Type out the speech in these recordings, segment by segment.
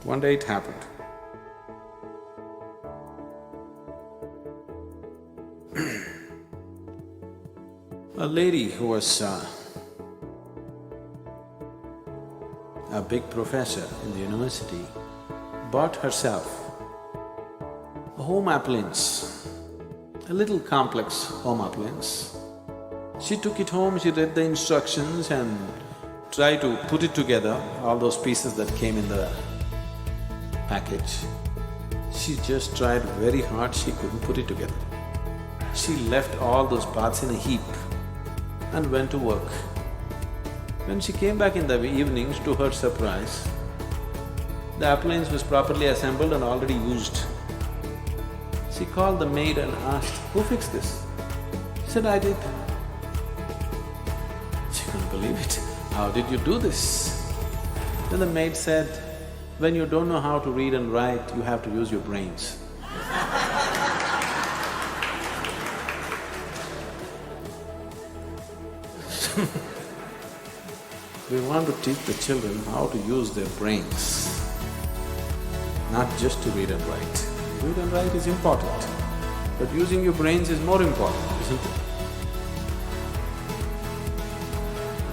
One day it happened. A lady who was a big professor in the university bought herself a home appliance, a little complex home appliance. She took it home, she read the instructions and tried to put it together, all those pieces that came in the package. She just tried very hard, she couldn't put it together. She left all those parts in a heap and went to work. When she came back in the evenings, to her surprise, the appliance was properly assembled and already used. She called the maid and asked, "Who fixed this?" She said, "I did." She couldn't believe it. "How did you do this?" Then the maid said, "When you don't know how to read and write, you have to use your brains." We want to teach the children how to use their brains, not just to read and write. Read and write is important, but using your brains is more important, isn't it?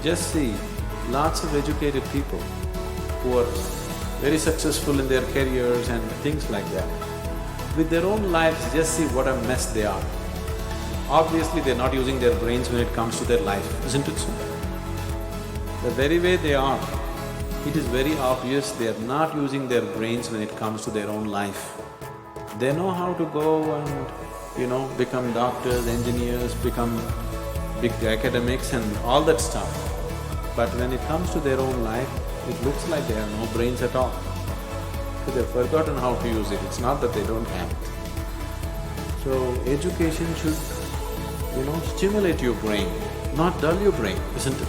Just see, lots of educated people who are very successful in their careers and things like that, with their own lives, just see what a mess they are. Obviously, they're not using their brains when it comes to their life, isn't it so? The very way they are, it is very obvious they are not using their brains when it comes to their own life. They know how to go and, become doctors, engineers, become big academics and all that stuff. But when it comes to their own life, it looks like they have no brains at all. So they've forgotten how to use it, it's not that they don't have it. So education should, stimulate your brain, not dull your brain, isn't it?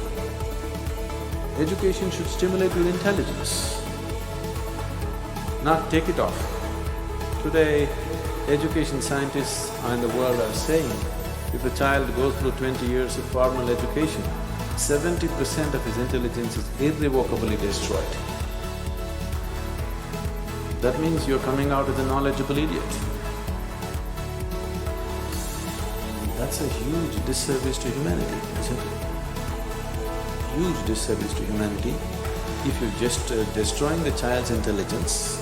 Education should stimulate your intelligence, not take it off. Today, education scientists in the world are saying, if a child goes through 20 years of formal education, 70% of his intelligence is irrevocably destroyed. That means you're coming out as a knowledgeable idiot. That's a huge disservice to humanity, isn't it? Huge disservice to humanity if you're just destroying the child's intelligence,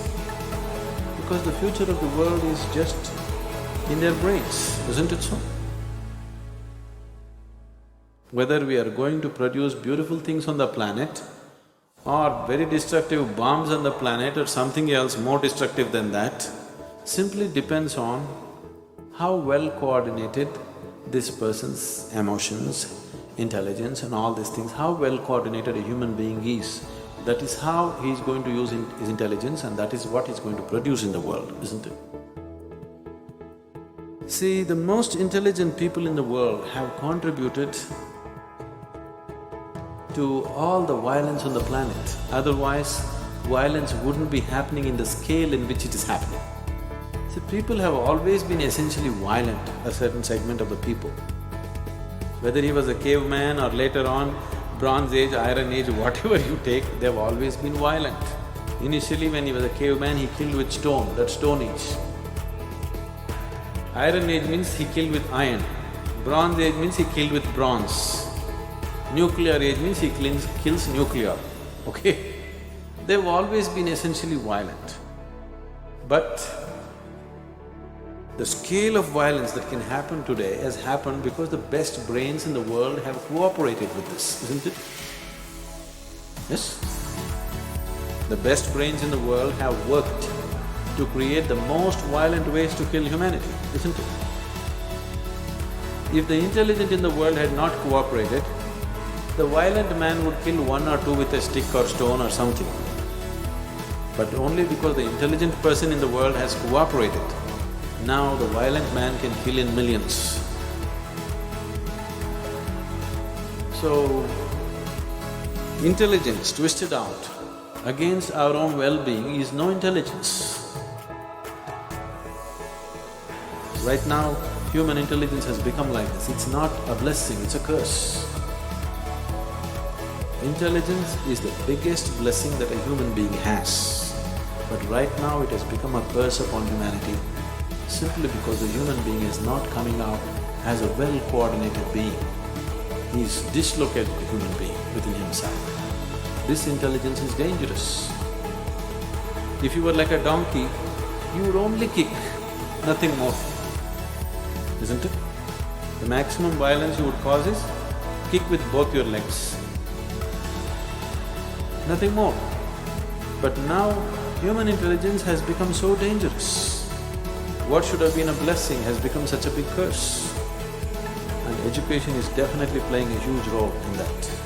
because the future of the world is just in their brains, isn't it so? Whether we are going to produce beautiful things on the planet or very destructive bombs on the planet or something else more destructive than that, simply depends on how well coordinated this person's emotions, intelligence and all these things, how well coordinated a human being is. That is how he is going to use his intelligence and that is what he is going to produce in the world, isn't it? See, the most intelligent people in the world have contributed to all the violence on the planet. Otherwise, violence wouldn't be happening in the scale in which it is happening. See, people have always been essentially violent, a certain segment of the people. Whether he was a caveman or later on, Bronze Age, Iron Age, whatever you take, they've always been violent. Initially when he was a caveman, he killed with stone, that's Stone Age. Iron Age means he killed with iron. Bronze Age means he killed with bronze. Nuclear Age means he kills nuclear, okay? They've always been essentially violent. But the scale of violence that can happen today has happened because the best brains in the world have cooperated with this, isn't it? Yes? The best brains in the world have worked to create the most violent ways to kill humanity, isn't it? If the intelligent in the world had not cooperated, the violent man would kill one or two with a stick or stone or something. But only because the intelligent person in the world has cooperated, now the violent man can kill in millions. So, intelligence twisted out against our own well-being is no intelligence. Right now, human intelligence has become like this. It's not a blessing, it's a curse. Intelligence is the biggest blessing that a human being has. But right now it has become a curse upon humanity simply because the human being is not coming out as a well-coordinated being. He is dislocated human being within himself. This intelligence is dangerous. If you were like a donkey, you would only kick, nothing more, isn't it? The maximum violence you would cause is kick with both your legs, nothing more. But now, human intelligence has become so dangerous. What should have been a blessing has become such a big curse. And education is definitely playing a huge role in that.